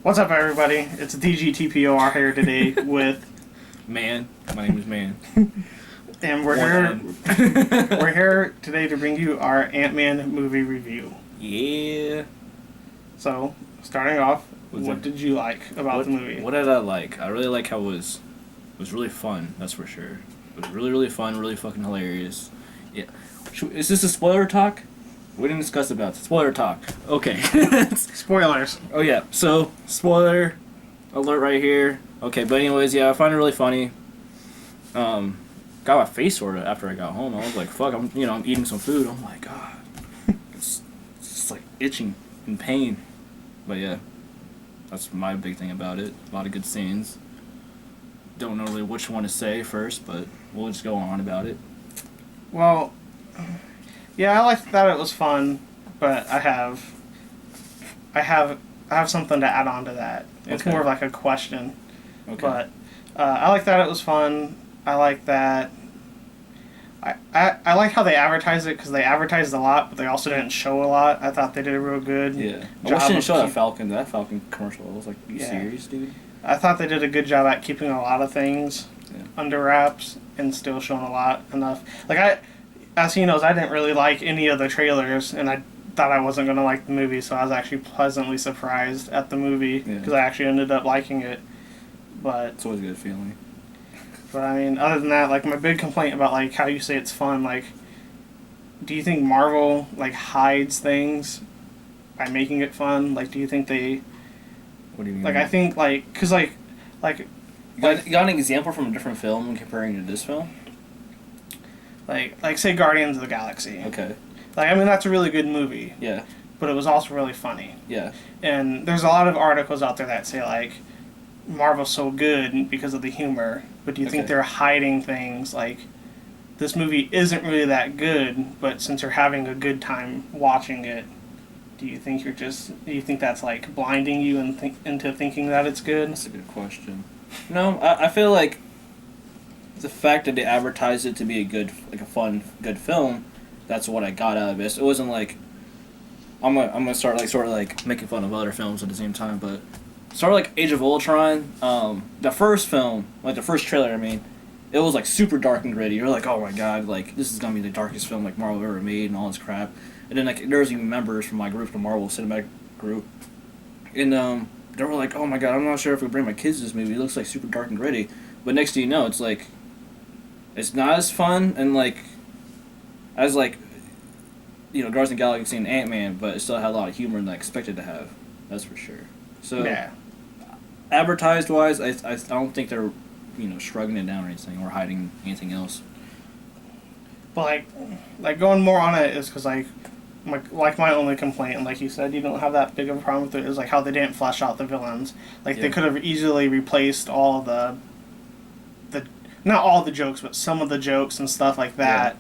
What's up, everybody? It's DGTPOR here today with... Man. My name is Man. And we're here today to bring you our Antman movie review. Yeah. So, starting off, what did you like about the movie? What did I like? I really like how it was really fun, that's for sure. It was really, really fun, really fucking hilarious. Yeah. Is this a spoiler talk? We didn't discuss about it. Spoiler talk. Okay. Spoilers. Oh, yeah. So, spoiler alert right here. Okay, but anyways, yeah, I find it really funny. Got my face sore after I got home. I was like, fuck, I'm eating some food. Oh my god. It's like itching and pain. But yeah, that's my big thing about it. A lot of good scenes. Don't know really which one to say first, but we'll just go on about it. Well, yeah, I liked that it was fun, but I have something to add on to that. It's Okay. more of like a question. Okay. But I like that it was fun. I like that. I like how they advertised it because they advertised a lot, but they also didn't show a lot. I thought they did a real good Yeah. I job. wish they didn't of show that Falcon. That Falcon commercial. I was like, are you Yeah. serious, dude? I thought they did a good job at keeping a lot of things under wraps and still showing a lot enough. Like as he knows, I didn't really like any of the trailers, and I thought I wasn't gonna like the movie, so I was actually pleasantly surprised at the movie because I actually ended up liking it. But It's always a good feeling. But I mean, other than that, like my big complaint about like how you say it's fun, like, do you think Marvel like hides things by making it fun? Like, do you think they? What do you mean? Like, I think like, cause like. You got an example from a different film comparing to this film? Like say Guardians of the Galaxy. Okay. Like, I mean, that's a really good movie. Yeah. But it was also really funny. Yeah. And there's a lot of articles out there that say like, Marvel's so good because of the humor. But do you think they're hiding things like, this movie isn't really that good, but since you're having a good time watching it, do you think that's like blinding you into thinking that it's good? That's a good question. No, I feel like the fact that they advertised it to be a fun, good film, that's what I got out of it. It wasn't like I'm gonna start like sort of like making fun of other films at the same time, but sort of like Age of Ultron, the first film, like the first trailer, I mean, it was like super dark and gritty. You're like, oh my god, like this is gonna be the darkest film like Marvel ever made and all this crap. And then like there's even members from my group, the Marvel Cinematic Group, and they were like, oh my god, I'm not sure if we bring my kids to this movie. It looks like super dark and gritty. But next thing you know, it's like, it's not as fun and like, as like, Guardians of the Galaxy and Antman, but it still had a lot of humor than I expected to have. That's for sure. So, yeah. Advertised wise, I don't think they're, shrugging it down or anything or hiding anything else. But like going more on it is because like my only complaint, and like you said, you don't have that big of a problem with it, is like how they didn't flesh out the villains. Like they could have easily replaced all the not all the jokes, but some of the jokes and stuff like that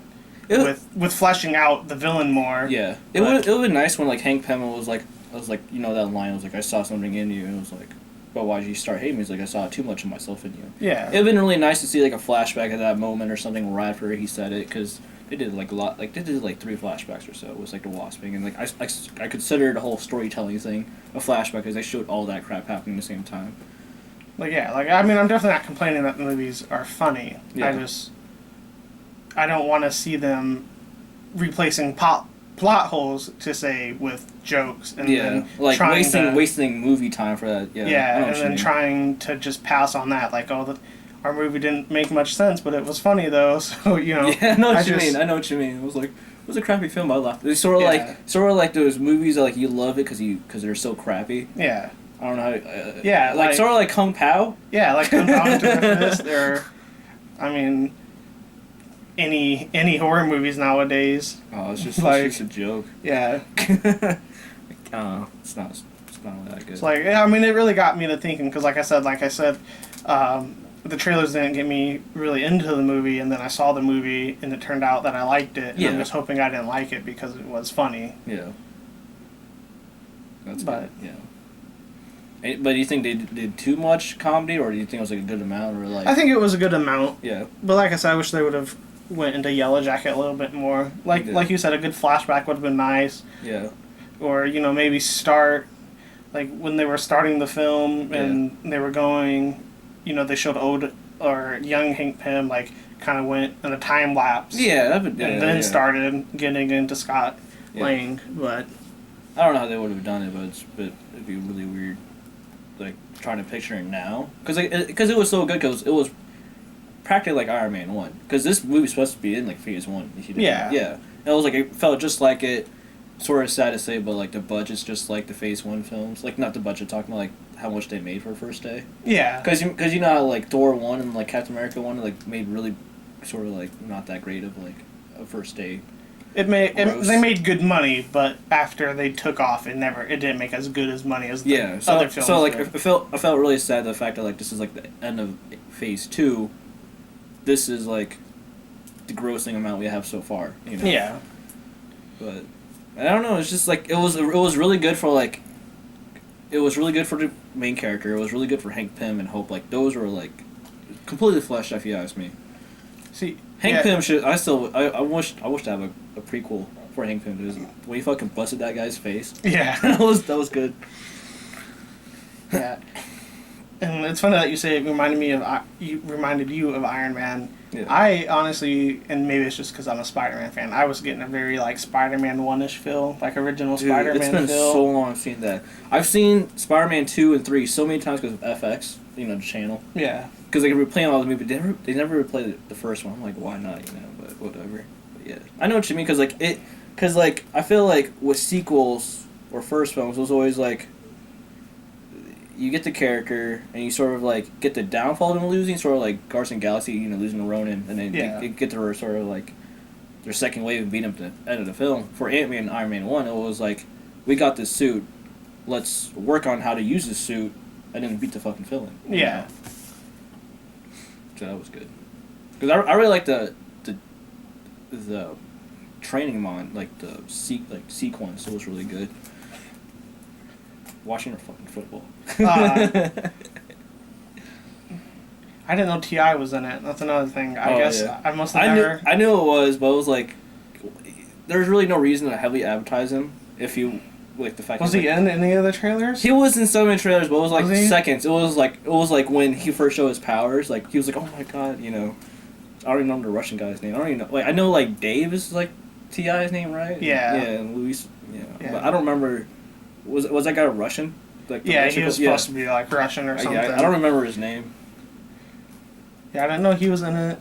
with fleshing out the villain more. Yeah, it would have been nice when like Hank Pym was like, that line was like, I saw something in you, and it was like, but why did you start hating me? He's like, I saw too much of myself in you. Yeah, it would have been really nice to see like a flashback of that moment or something right after he said it, because they did like a lot, like they did like 3 flashbacks or so. It was like the Wasping, and like I considered the whole storytelling thing a flashback because they showed all that crap happening at the same time. Like I mean, I'm definitely not complaining that the movies are funny. Yeah. I don't want to see them replacing plot holes to say with jokes and then like wasting movie time for that. Yeah, and then trying to just pass on that, like, our movie didn't make much sense, but it was funny though. So Yeah, I know what you mean. It was like, it was a crappy film. I laughed. It's sort of like those movies that like you love it because they're so crappy. Yeah. I don't know how. Like sort of like Kung Pao. Yeah, like Kung Pao and Fist. I mean, any horror movies nowadays. Oh, it's just a joke. Yeah. It's not really that good. It's like, I mean, it really got me to thinking because, like I said, the trailers didn't get me really into the movie, and then I saw the movie, and it turned out that I liked it. And I'm just hoping I didn't like it because it was funny. Yeah. That's good. Yeah. But do you think they did too much comedy, or do you think it was like a good amount, or like? I think it was a good amount. Yeah. But like I said, I wish they would have went into Yellow Jacket a little bit more. Like you said, a good flashback would have been nice. Yeah. Or maybe start like when they were starting the film and they were going, they showed old or young Hank Pym like kind of went in a time lapse. Yeah, and then started getting into Scott Lang, but I don't know how they would have done it, but it'd be really weird, like trying to picture it now, because it was so good, because it was practically like Iron Man 1, because this movie's supposed to be in like Phase 1. Yeah. It was like, it felt just like it. Sort of sad to say, but like the budget's just like the Phase 1 films. Like, not the budget, talking about like how much they made for first day. Yeah. Because you know how like Thor 1 and like Captain America 1 like made really sort of like not that great of like a first day. They made good money, but after they took off, it didn't make as good as money as the other films. So like I felt really sad, the fact that like this is like the end of Phase 2. This is like the grossing amount we have so far. Yeah. But I don't know. It's just like it was really good for like. It was really good for the main character. It was really good for Hank Pym and Hope. Like those were like completely fleshed out, if you ask me. See, Hank Pym should. I wish to have a prequel for Hank Pym. When he fucking busted that guy's face. Yeah. that was good. Yeah. And it's funny that you say it reminded you of Iron Man. Yeah. I honestly, and maybe it's just because I'm a Spider-Man fan, I was getting a very like Spider-Man 1-ish feel, like original Spider-Man feel. It's been so long I've seen that. I've seen Spider-Man 2 and 3 so many times because of FX, the channel. Yeah. Because they could replay all the movies, but they never replayed the first one. I'm like, why not? But whatever. But yeah, I know what you mean, because I feel like with sequels or first films, it was always like, you get the character, and you sort of, like, get the downfall of them losing, sort of like Guardians of the Galaxy, losing to Ronan, and then they get their sort of, like, their second wave and beat them to the end of the film. For Antman and Iron Man 1, it was like, we got this suit, let's work on how to use this suit, and then beat the fucking villain. Yeah. So that was good. Because I really like the training like, the sequence, it was really good. Watching her fucking football. I didn't know T.I. was in it. That's another thing. I guess I must have never... I knew it was, but it was like... There's really no reason to heavily advertise him if you... Like the fact was he in any of the trailers? He was in some of the trailers, but it was like seconds. It was like when he first showed his powers, like he was like, oh my god, I don't even know the Russian guy's name. I don't even know. Like I know like Dave is like T.I.'s name, right? Yeah. Yeah, and Luis. Yeah. But I don't remember. Was that guy Russian? Like he was supposed to be like Russian or something. Yeah, I don't remember his name. Yeah, I didn't know he was in it.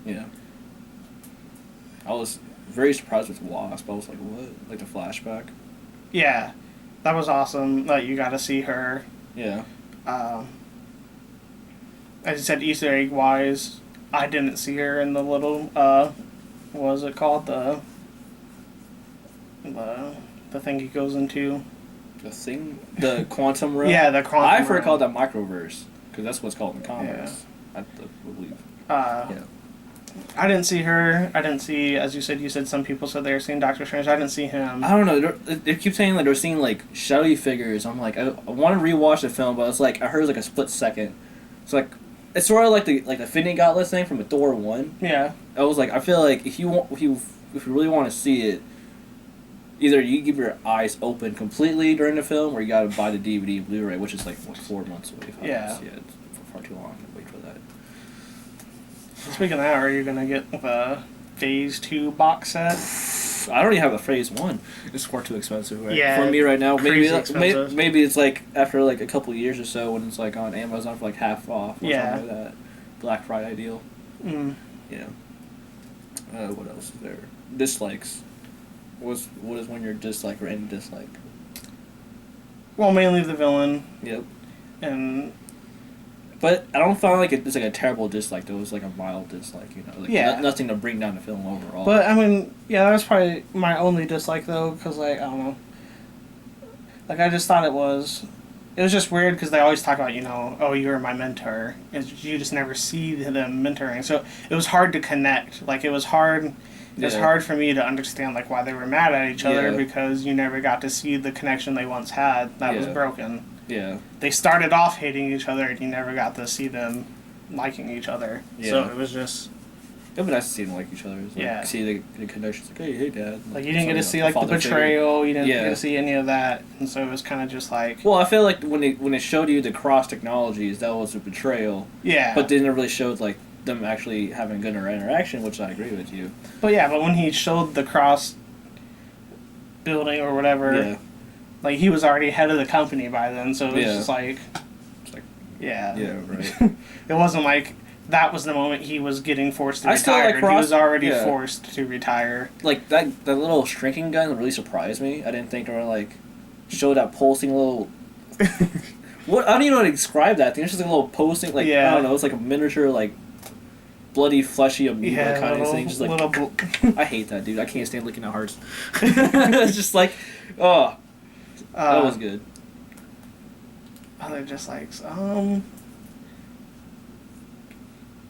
Yeah. I was very surprised with Wasp. I was like, what? Like the flashback. Yeah, that was awesome that you got to see her. Yeah. As you said, Easter egg wise, I didn't see her in the little what was it called, the thing he goes into. The thing, the quantum realm. Yeah, the quantum. I prefer called that microverse because that's what's called in comics. Yeah. I believe. Yeah. I didn't see her. I didn't see, as you said some people said they were seeing Doctor Strange. I didn't see him. I don't know. They keep saying like they're seeing like shadowy figures. I'm like, I want to rewatch the film, but it's like I heard like a split second. It's like it's sort of like the Infinity Gauntlet thing from Thor 1. Yeah. I was like, I feel like if you really want to see it, either you keep your eyes open completely during the film, or you got to buy the DVD and Blu-ray, which is like 4 months away. Yeah. Yeah, it's far too long to wait for that. Speaking of that, are you gonna get the Phase 2 box set? I already have a Phase 1. It's far too expensive, right? Yeah, for me right now. maybe it's like after like a couple of years or so when it's like on Amazon for like half off or something like that. Black Friday deal. Mm. Yeah. What else is there? Dislikes. What is one your dislike or any dislike? Well, mainly the villain. Yep. But I don't find like it's like a terrible dislike though. It's like a mild dislike, Like nothing to bring down the film overall. But I mean, yeah, that was probably my only dislike though, because like I don't know. Like I just thought it was just weird because they always talk about oh, you're my mentor, and you just never see them mentoring. So it was hard to connect. Like it was hard. It was hard for me to understand like why they were mad at each other because you never got to see the connection they once had that was broken. Yeah. They started off hating each other and you never got to see them liking each other. Yeah. So it was just... It'd be nice to see them like each other. Like, see the connections. Like, hey, Dad. Like you didn't get to see like the betrayal. You didn't get to see any of that, and so it was kind of just like. Well, I feel like when it showed you the cross technologies, that was a betrayal. Yeah. But then it really showed like them actually having good interaction, which I agree with you. But when he showed the cross building or whatever, like he was already head of the company by then, so it was just like. It's like. Yeah. Yeah. Right. It wasn't like. That was the moment he was getting forced to retire. He was already forced to retire. Like, that little shrinking gun really surprised me. I didn't think they were, like, show that pulsing little... What? I don't even know how to describe that thing. It's just like a little pulsing, like, I don't know, it's like a miniature, like, bloody, fleshy amoeba kind of thing. Just like, I hate that, dude. I can't stand looking at hearts. It's just like, that was good. They're just like,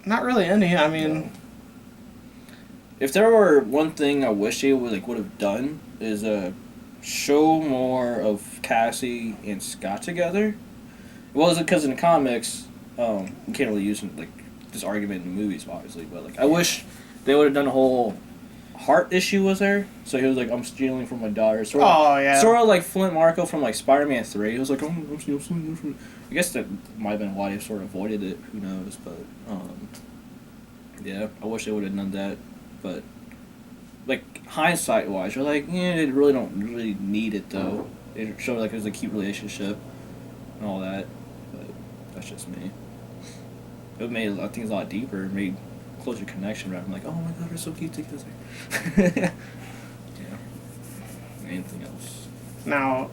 not really any. I mean, if there were one thing I wish they would have done is show more of Cassie and Scott together. Well, it's because in the comics, you can't really use like this argument in the movies, obviously. But like, I wish they would have done a whole heart issue with her. So he was like, "I'm stealing from my daughter." Sort of like Flint Marko from like Spider-Man 3. He was like, "I'm stealing." I guess that might have been why they sort of avoided it. Who knows? But yeah, I wish they would have done that. But like hindsight-wise, you're like, they really don't really need it though. It showed like it was a cute relationship and all that. But that's just me. It made things a lot deeper. It made closer connection. Rather than like, oh my god, they're so cute together. Yeah. Anything else? Now.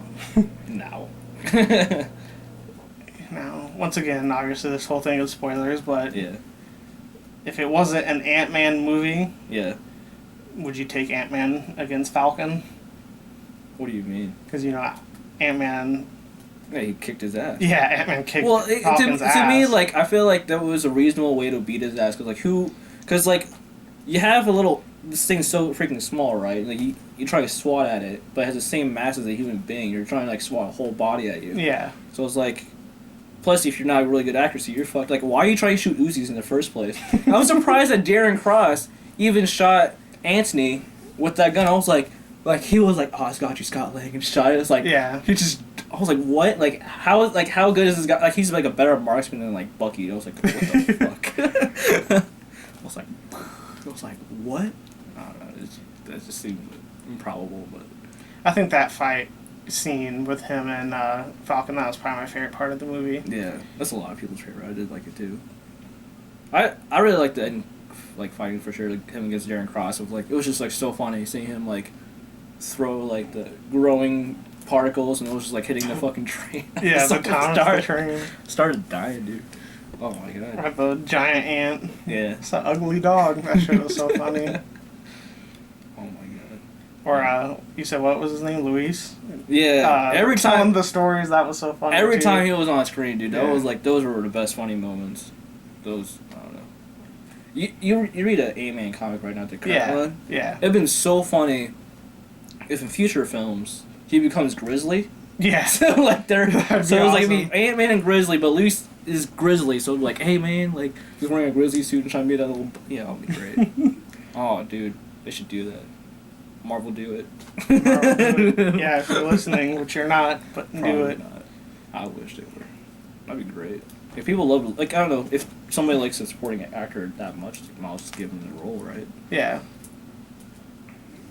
Now, once again, obviously this whole thing is spoilers, but if it wasn't an Ant-Man movie, would you take Ant-Man against Falcon? What do you mean? Because, Ant-Man... Yeah, he kicked his ass. Yeah, Ant-Man kicked Falcon's ass. To me, like, I feel like that was a reasonable way to beat his ass, because, like, you have this thing's so freaking small, right? Like, you try to swat at it, but it has the same mass as a human being. You're trying to, like, swat a whole body at you. Yeah. So it's like... Plus, if you're not a really good accuracy, you're fucked. Like, why are you trying to shoot Uzis in the first place? I was surprised that Darren Cross even shot Antony with that gun. I was like he was like, "Oh, it's got you, Scott Lang," and shot it. It's like, he just. I was like, what? Like, how good is this guy? Like, he's like a better marksman than like Bucky. I was like, what the fuck? I was like, what? I don't know. That just seemed improbable, but. I think that fight scene with him and Falcon, that was probably my favorite part of the movie. Yeah, that's a lot of people's favorite. I did like it too. I really liked the fighting for sure, like him against Darren Cross. It was just like so funny seeing him like throw like the growing particles and it was just like hitting the fucking train. Yeah, the town train. Started dying, dude. Oh my god. Right, the giant ant. Yeah. It's an ugly dog. That shit was so funny. Or, you said, what was his name? Luis? Yeah. Every time. Telling the stories, that was so funny. Every time he was on screen, dude, that was like, those were the best funny moments. Those, I don't know. You read an Antman comic right now, the current one? Yeah. It'd been so funny if in future films he becomes Grizzly. Yeah. So, like, so it was like, it'd be Ant-Man and Grizzly, but Luis is Grizzly, so like, hey man, like, he's wearing a Grizzly suit and trying to be that little, that'll be great. Oh, dude, they should do that. Marvel, do it. Yeah, if you're listening, which you're not, but Probably do it. Not. I wish they were. That'd be great. If people love, like, I don't know, if somebody likes a supporting actor that much, I'll just give them the role, right? Yeah.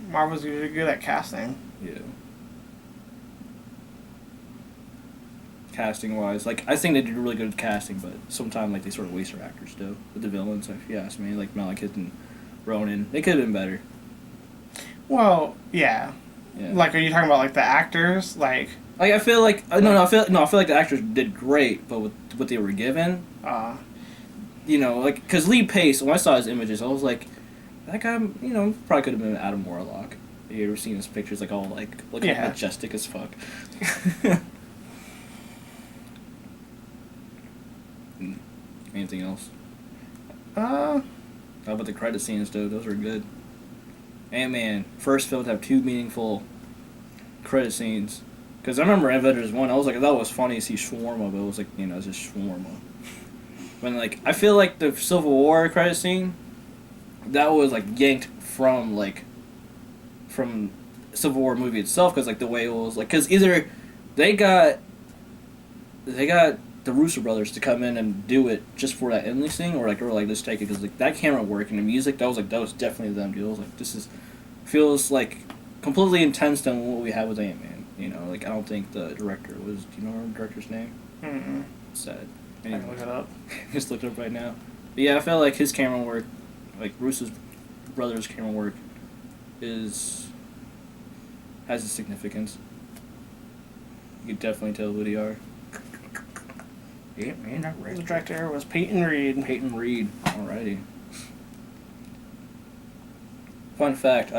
Marvel's usually good at casting. Yeah. Casting wise, like, I think they do really good at casting, but sometimes, like, they sort of waste their actors, though. With the villains, if you ask me, like Malekith and Ronan, they could have been better. Well, yeah. Like, are you talking about like the actors? Like I feel like I feel like the actors did great, but with what they were given, like, because Lee Pace, when I saw his images, I was like, that guy, probably could have been Adam Warlock. Have you ever seen his pictures, like all like looking majestic as fuck? Anything else? How about the credit scenes, though? Those were good. Ant-Man, first film to have 2 meaningful credit scenes. Because I remember Avengers 1, I was like, that was funny to see Shawarma, but it was like, it's just Shawarma. When, like, I feel like the Civil War credit scene that was like yanked from Civil War movie itself, because like the way it was like, because either they got the Russo brothers to come in and do it just for that ending scene, or like let's take it because like that camera work and the music, that was definitely them deals. Like this feels like completely intense than what we had with Antman. You know, like I don't think the director was. Do you know the director's name? Mm-mm. Sad. I can look it up. Just look it up right now. But yeah, I felt like his camera work, like Russo's brothers' camera work, has a significance. You can definitely tell who they are. Yeah, man, that The director was Peyton Reed. Peyton Reed. Alrighty. Fun fact,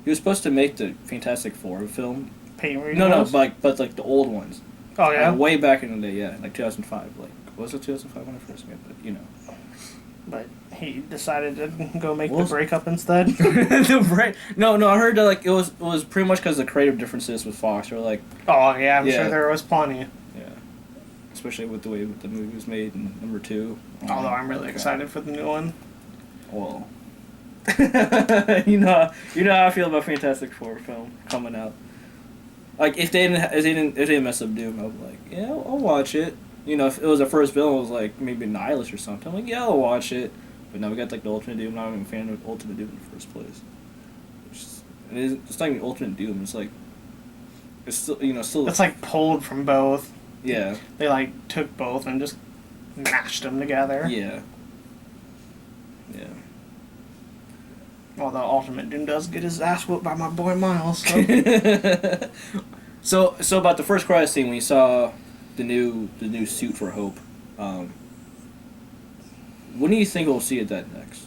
he was supposed to make the Fantastic Four film. Peyton Reed. No, but like the old ones. Oh yeah. Way back in the day, yeah, like 2005. Like, was it 2005 when I first met? But you know. But he decided to go make the breakup instead. No, I heard that like it was pretty much because of the creative differences with Fox. Or like. Oh yeah, I'm sure there was plenty. Yeah. Especially with the way the movie was made in number 2. Although I'm really excited for the new one. Well. you know how I feel about Fantastic Four film coming out. Like if they didn't mess up Doom, I'd be like, yeah, I'll watch it. You know, if it was the first film, it was like maybe Nihilus or something. I'm like, yeah, I'll watch it. But now we got like the Ultimate Doom. I'm not even a fan of Ultimate Doom in the first place. It's not even Ultimate Doom. It's like it's still. It's like pulled from both. Yeah. They like took both and just mashed them together. Yeah. Yeah. Although Ultimate Doom does get his ass whooped by my boy Miles. So about the first credit scene when you saw the new suit for Hope, when do you think we'll see it that next?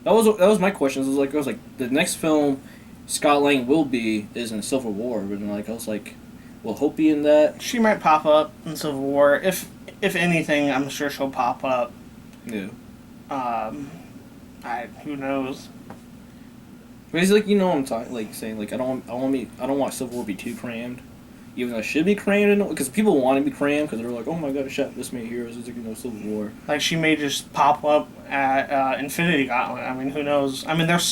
That was my question. It was like the next film Scott Lang will be is in Civil War, but then I was like, will Hope be in that? She might pop up in Civil War. If anything, I'm sure she'll pop up. Yeah. Who knows? But it's like, you know what I'm talking, like saying like I don't want Civil War to be too crammed, even though it should be crammed, because people want to be crammed because they're like, oh my god, it shot this many heroes, it's like, you know, Civil War. Like she may just pop up at Infinity Gauntlet. I mean, who knows? I mean, there's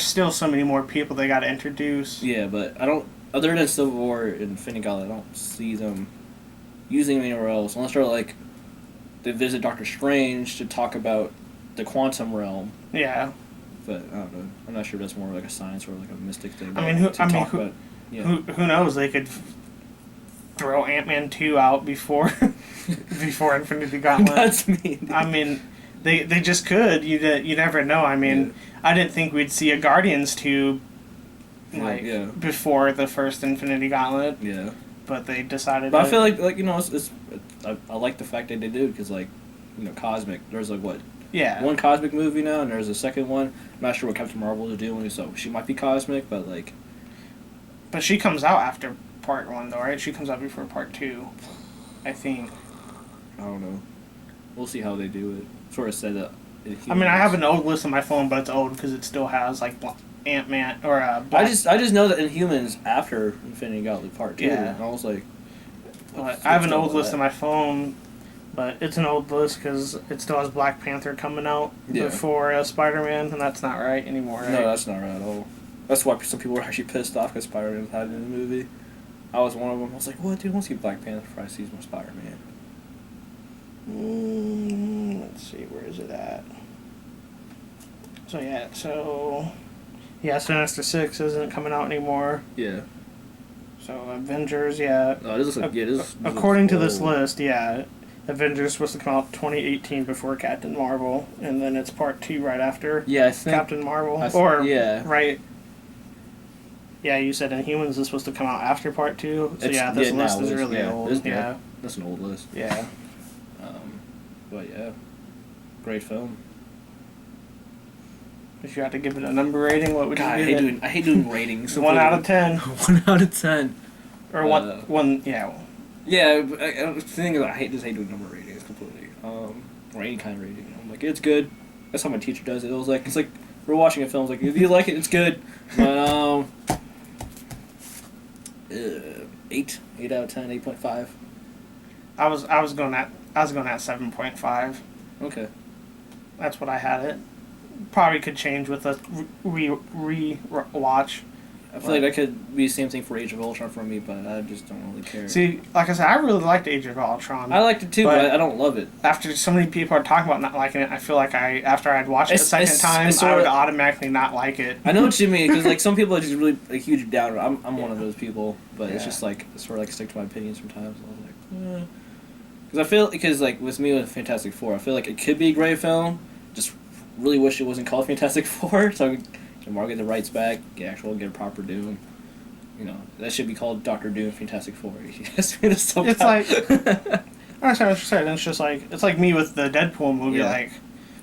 still so many more people they got to introduce. Yeah, but I don't. Other than Civil War and Infinity Gauntlet, I don't see them using them anywhere else unless they're like they visit Doctor Strange to talk about the quantum realm. Yeah. But I don't know. I'm not sure if that's more like a science or like a mystic thing. I mean, who knows? They could throw Ant-Man 2 out before Infinity Gauntlet. That's mean. I mean, they just could. You never know. I mean, I didn't think we'd see a Guardians 2 before the first Infinity Gauntlet. Yeah. But they decided. But I feel like you know I like the fact that they did because like you know Cosmic. There's like what. Yeah. One Cosmic movie now, and there's a second one. I'm not sure what Captain Marvel is doing, so she might be Cosmic, but like. But she comes out after part 1, though, right? She comes out before part 2, I think. I don't know. We'll see how they do it. Sort of said that. I mean, I have an old list on my phone, but it's old because it still has like Ant-Man or. I just know that Inhumans after Infinity Gauntlet part 2. Yeah. And I was like. I have an old list on my phone. But it's an old list because it still has Black Panther coming out before Spider-Man, and that's not right anymore, right? No, that's not right at all. That's why some people were actually pissed off because Spider-Man was hiding in the movie. I was one of them. I was like, what, dude? I want to see Black Panther before I see more Spider-Man. Let's see, where is it at? Sinister Six isn't coming out anymore. Yeah. So Avengers, yeah. Oh, this looks like, this according to this list, yeah. Avengers supposed to come out 2018 before Captain Marvel, and then it's part 2 right after Captain Marvel. Right. Yeah, you said Inhumans is supposed to come out after part 2. So this list is really old. That's an old list. Yeah. But yeah, great film. If you had to give it a number rating, what would you give it? I hate doing ratings. 1 out of 10. 1 out of 10. Or one, yeah. Yeah, the thing is, I hate doing number ratings completely. Or any kind of rating. I'm like, it's good. That's how my teacher does it. It's like we're watching a film. It's like, if you like it, it's good. But 8 out of 10, 8.5. I was going at I was going at 7.5. Okay. That's what I had it. Probably could change with a re-watch. I feel like that could be the same thing for Age of Ultron for me, but I just don't really care. See, like I said, I really liked Age of Ultron. I liked it too, but I don't love it. After so many people are talking about not liking it, I feel like after I'd watched it a second time, I would automatically not like it. I know what you mean, because like some people are just really like huge downer. I'm one of those people, but it's just like sort of like stick to my opinions sometimes. I was like, because I feel like with me with Fantastic Four, I feel like it could be a great film. Just really wish it wasn't called Fantastic Four, so I can get the rights back, get a proper Doom. You know, that should be called Doctor Doom Fantastic Four. It's like I understand what you're saying. It's just like me with the Deadpool movie. Yeah. Like,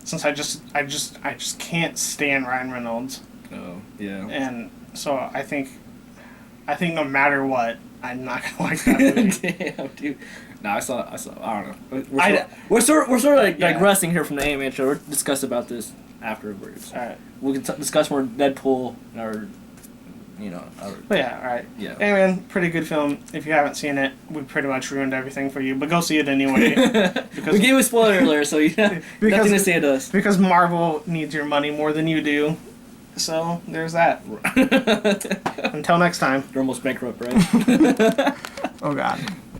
since I just can't stand Ryan Reynolds. Oh yeah. And so I think no matter what, I'm not gonna like that movie. Damn, dude. No, I saw. I don't know. We're sort of like digressing here from the Antman show. We'll discuss about this afterwards. All right. We can discuss more Deadpool or, But yeah, all right. Yeah. Anyway, pretty good film. If you haven't seen it, we pretty much ruined everything for you. But go see it anyway. We gave a spoiler alert, so nothing to say to us. Because Marvel needs your money more than you do. So there's that. Until next time. You're almost bankrupt, right? Oh God.